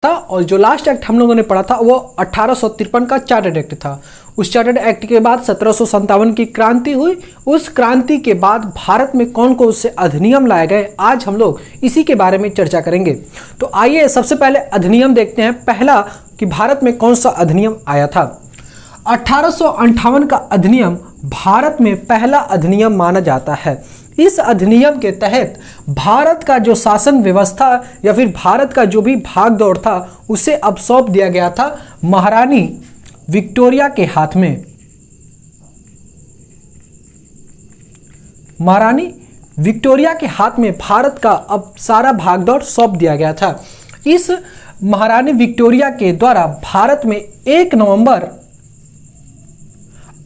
था। और जो लास्ट एक्ट हम लोगों ने पढ़ा था वो 1853 का चार्टर्ड एक्ट था। उस चार्टर्ड एक्ट के बाद 1757 की क्रांति हुई। उस क्रांति के बाद भारत में कौन कौन से अधिनियम लाए गए, आज हम लोग इसी के बारे में चर्चा करेंगे। तो आइए सबसे पहले अधिनियम देखते हैं। पहला कि भारत में कौन सा अधिनियम आया था। 1858 का अधिनियम भारत में पहला अधिनियम माना जाता है। इस अधिनियम के तहत भारत का जो शासन व्यवस्था या फिर भारत का जो भी भाग दौड़ था उसे अब सौंप दिया गया था महारानी विक्टोरिया के हाथ में। महारानी विक्टोरिया के हाथ में भारत का अब सारा भागदौड़ सौंप दिया गया था। इस महारानी विक्टोरिया के द्वारा भारत में 1 नवंबर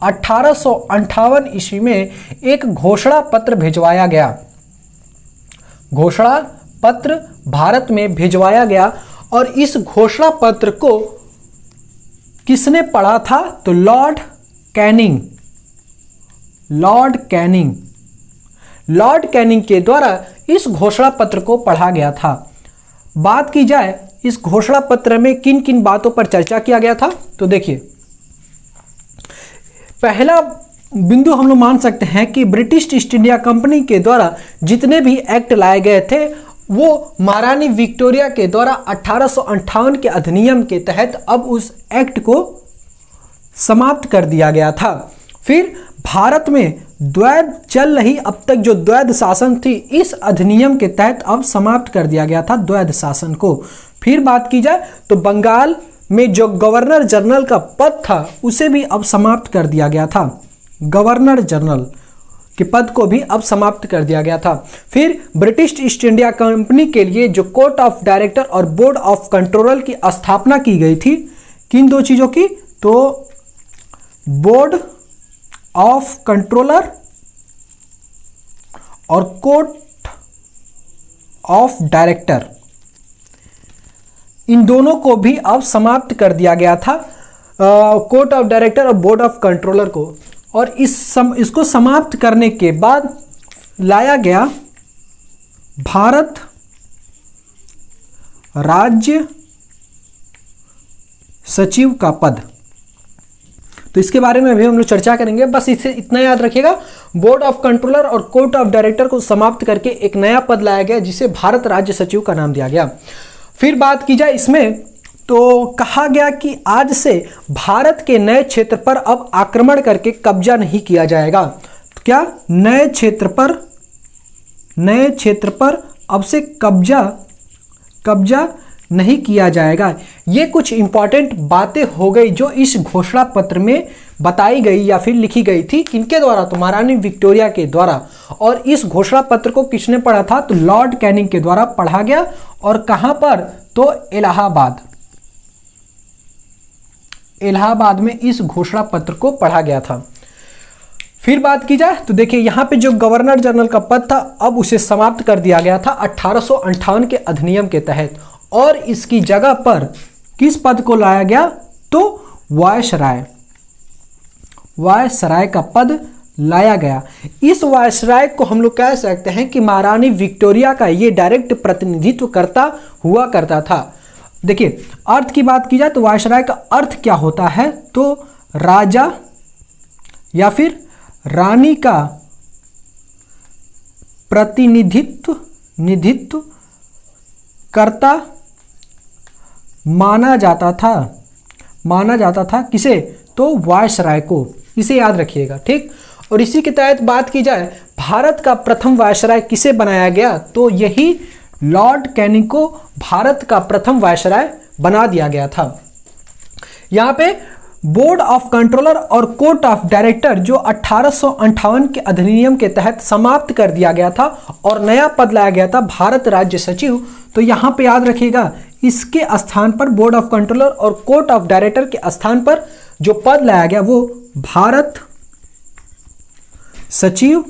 1858 ईस्वी में एक घोषणा पत्र भिजवाया गया। घोषणा पत्र भारत में भिजवाया गया और इस घोषणा पत्र को किसने पढ़ा था, तो लॉर्ड कैनिंग। लॉर्ड कैनिंग के द्वारा इस घोषणा पत्र को पढ़ा गया था। बात की जाए इस घोषणा पत्र में किन किन बातों पर चर्चा किया गया था, तो देखिए पहला बिंदु हम लोग मान सकते हैं कि ब्रिटिश ईस्ट इंडिया कंपनी के द्वारा जितने भी एक्ट लाए गए थे वो महारानी विक्टोरिया के द्वारा 1858 के अधिनियम के तहत अब उस एक्ट को समाप्त कर दिया गया था। फिर भारत में द्वैध चल रही अब तक जो द्वैध शासन थी इस अधिनियम के तहत अब समाप्त कर दिया गया था द्वैध शासन को। फिर बात की जाए तो बंगाल में जो गवर्नर जनरल का पद था उसे भी अब समाप्त कर दिया गया था। गवर्नर जनरल के पद को भी अब समाप्त कर दिया गया था। फिर ब्रिटिश ईस्ट इंडिया कंपनी के लिए जो कोर्ट ऑफ डायरेक्टर और बोर्ड ऑफ कंट्रोलर की स्थापना की गई थी, किन दो चीजों की, तो बोर्ड ऑफ कंट्रोलर और कोर्ट ऑफ डायरेक्टर, इन दोनों को भी अब समाप्त कर दिया गया था, कोर्ट ऑफ डायरेक्टर और बोर्ड ऑफ कंट्रोलर को। और इसको समाप्त करने के बाद लाया गया भारत राज्य सचिव का पद। तो इसके बारे में अभी हम लोग चर्चा करेंगे, बस इसे इतना याद रखिएगा। बोर्ड ऑफ कंट्रोलर और कोर्ट ऑफ डायरेक्टर को समाप्त करके एक नया पद लाया गया जिसे भारत राज्य सचिव का नाम दिया गया। फिर बात की जाए इसमें तो कहा गया कि आज से भारत के नए क्षेत्र पर अब आक्रमण करके कब्जा नहीं किया जाएगा। तो क्या नए क्षेत्र पर अब से कब्जा नहीं किया जाएगा। ये कुछ इंपॉर्टेंट बातें हो गई जो इस घोषणा पत्र में बताई गई या फिर लिखी गई थी। किनके द्वारा, तो महारानी विक्टोरिया के द्वारा। और इस घोषणा पत्र को किसने पढ़ा था, तो लॉर्ड कैनिंग के द्वारा पढ़ा गया। और कहां पर, तो इलाहाबाद में इस घोषणा पत्र को पढ़ा गया था। फिर बात की जाए तो देखिए यहां पे जो गवर्नर जनरल का पद था अब उसे समाप्त कर दिया गया था 1858 के अधिनियम के तहत। और इसकी जगह पर किस पद को लाया गया, तो वायसराय का पद लाया गया। इस वायसराय को हम लोग कह सकते हैं कि महारानी विक्टोरिया का ये डायरेक्ट प्रतिनिधित्व हुआ करता था। देखिए अर्थ की बात की जाए तो वायसराय का अर्थ क्या होता है, तो राजा या फिर रानी का प्रतिनिधित्व करता माना जाता था किसे, तो वायसराय को। इसे याद रखिएगा, ठीक। और इसी के तहत बात की जाए भारत का प्रथम वायसराय किसे बनाया गया, तो यही लॉर्ड कैनिंग को भारत का प्रथम वायसराय बना दिया गया था। यहां पे बोर्ड ऑफ कंट्रोलर और कोर्ट ऑफ डायरेक्टर जो 1858 के अधिनियम के तहत समाप्त कर दिया गया था और नया पद लाया गया था भारत राज्य सचिव। तो यहां पे याद रखिएगा इसके स्थान पर बोर्ड ऑफ कंट्रोलर और कोर्ट ऑफ डायरेक्टर के स्थान पर जो पद लाया गया वो भारत सचिव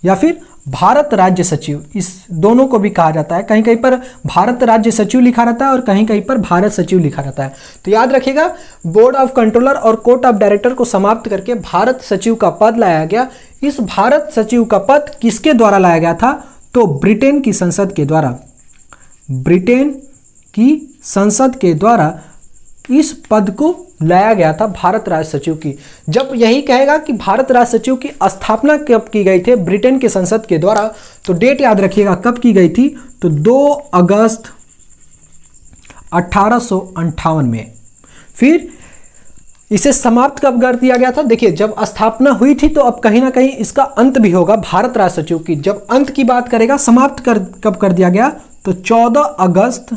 या फिर भारत राज्य सचिव, इस दोनों को भी कहा जाता है। कहीं कहीं पर भारत राज्य सचिव लिखा रहता है और कहीं कहीं पर भारत सचिव लिखा रहता है। तो याद रखिएगा बोर्ड ऑफ कंट्रोलर और कोर्ट ऑफ डायरेक्टर को समाप्त करके भारत सचिव का पद लाया गया। इस भारत सचिव का पद किसके द्वारा लाया गया था, तो ब्रिटेन की संसद के द्वारा। ब्रिटेन की संसद के द्वारा इस पद को लाया गया था भारत राज्य सचिव की। जब यही कहेगा कि भारत राज्य सचिव की स्थापना कब की गई थी ब्रिटेन के संसद के द्वारा, तो डेट याद रखिएगा कब की गई थी, तो 2 अगस्त 1858 में। फिर इसे समाप्त कब कर दिया गया था, देखिए जब स्थापना हुई थी तो अब कहीं ना कहीं इसका अंत भी होगा भारत राज्य सचिव की। जब अंत की बात करेगा समाप्त कब कर दिया गया, तो 14 अगस्त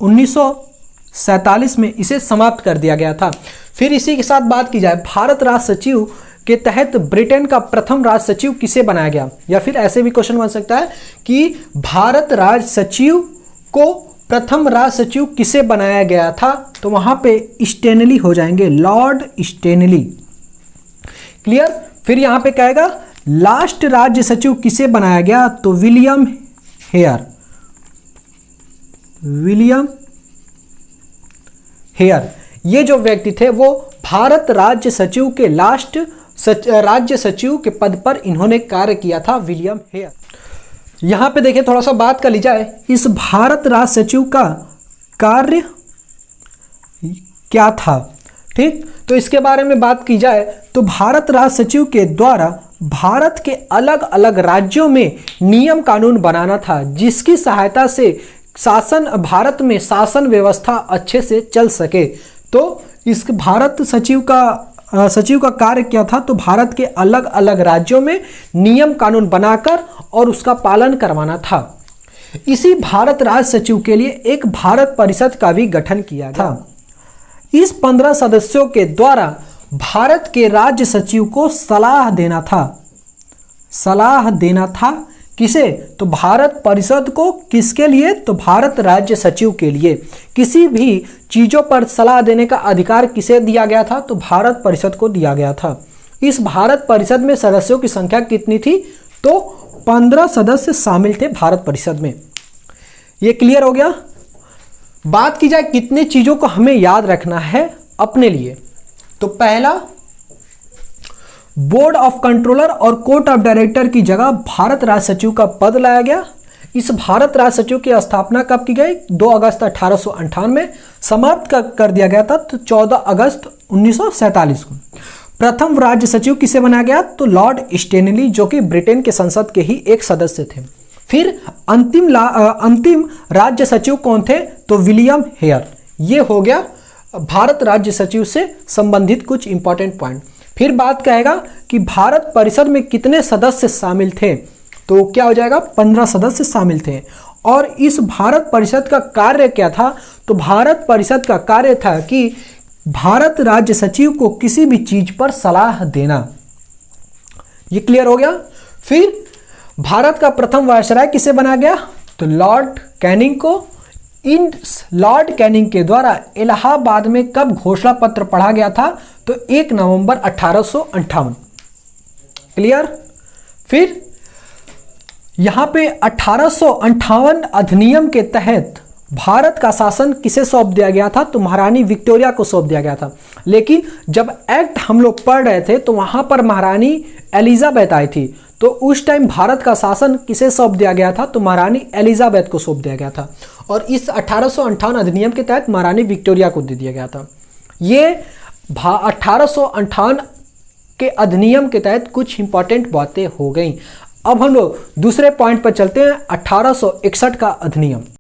1947 में इसे समाप्त कर दिया गया था। फिर इसी के साथ बात की जाए भारत राज्य सचिव के तहत ब्रिटेन का प्रथम राज्य सचिव किसे बनाया गया, या फिर ऐसे भी क्वेश्चन बन सकता है कि भारत राज्य सचिव को प्रथम राज्य सचिव किसे बनाया गया था, तो वहां पे स्टेनली हो जाएंगे, लॉर्ड स्टेनली। क्लियर। फिर यहां पे कहेगा लास्ट राज्य सचिव किसे बनाया गया, तो विलियम हेयर। विलियम हेयर ये जो व्यक्ति थे वो भारत राज्य सचिव के लास्ट राज्य सचिव के पद पर इन्होंने कार्य किया था, विलियम हेयर। यहां पे देखिए थोड़ा सा बात कर ली जाए, इस भारत राज्य सचिव का कार्य क्या था, ठीक। तो इसके बारे में बात की जाए तो भारत राज्य सचिव के द्वारा भारत के अलग अलग राज्यों में नियम कानून बनाना था, जिसकी सहायता से भारत में शासन व्यवस्था अच्छे से चल सके। तो इस भारत सचिव का कार्य क्या था, तो भारत के अलग अलग राज्यों में नियम कानून बनाकर और उसका पालन करवाना था। इसी भारत राज्य सचिव के लिए एक भारत परिषद का भी गठन किया गया था। इस 15 सदस्यों के द्वारा भारत के राज्य सचिव को सलाह देना था किसे, तो भारत परिषद को। किसके लिए, तो भारत राज्य सचिव के लिए। किसी भी चीजों पर सलाह देने का अधिकार किसे दिया गया था, तो भारत परिषद को दिया गया था। इस भारत परिषद में सदस्यों की संख्या कितनी थी, तो 15 सदस्य शामिल थे भारत परिषद में। ये क्लियर हो गया। बात की जाए कितने चीजों को हमें याद रखना है अपने लिए, तो पहला बोर्ड ऑफ कंट्रोलर और कोर्ट ऑफ डायरेक्टर की जगह भारत राज्य सचिव का पद लाया गया। इस भारत राज्य सचिव की स्थापना कब की गई, 2 अगस्त 1858 में। समाप्त कर दिया गया था तो 14 अगस्त 1947 को। प्रथम राज्य सचिव किसे बनाया गया, तो लॉर्ड स्टेनली, जो कि ब्रिटेन के संसद के ही एक सदस्य थे। फिर अंतिम राज्य सचिव कौन थे, तो विलियम हेयर। ये हो गया भारत राज्य सचिव से संबंधित कुछ इंपॉर्टेंट पॉइंट। फिर बात कहेगा कि भारत परिषद में कितने सदस्य शामिल थे, तो क्या हो जाएगा, 15 सदस्य शामिल थे। और इस भारत परिषद का कार्य क्या था, तो भारत परिषद का कार्य था कि भारत राज्य सचिव को किसी भी चीज पर सलाह देना। ये क्लियर हो गया। फिर भारत का प्रथम वायसराय किसे बनाया गया, तो लॉर्ड कैनिंग को। इन लॉर्ड कैनिंग के द्वारा इलाहाबाद में कब घोषणा पत्र पढ़ा गया था, तो 1 नवंबर 1858। क्लियर। फिर यहां पे 1858 अधिनियम के तहत भारत का शासन किसे सौंप दिया गया था, तो महारानी विक्टोरिया को सौंप दिया गया था। लेकिन जब एक्ट हम लोग पढ़ रहे थे तो वहां पर महारानी एलिजाबेथ आई थी, तो उस टाइम भारत का शासन किसे सौंप दिया गया था, तो महारानी एलिजाबेथ को सौंप दिया गया था। और इस 1858 अधिनियम के तहत महारानी विक्टोरिया को दे दिया गया था। ये 1858 के अधिनियम के तहत कुछ इंपॉर्टेंट बातें हो गई। अब हम लोग दूसरे पॉइंट पर चलते हैं, 1861 का अधिनियम।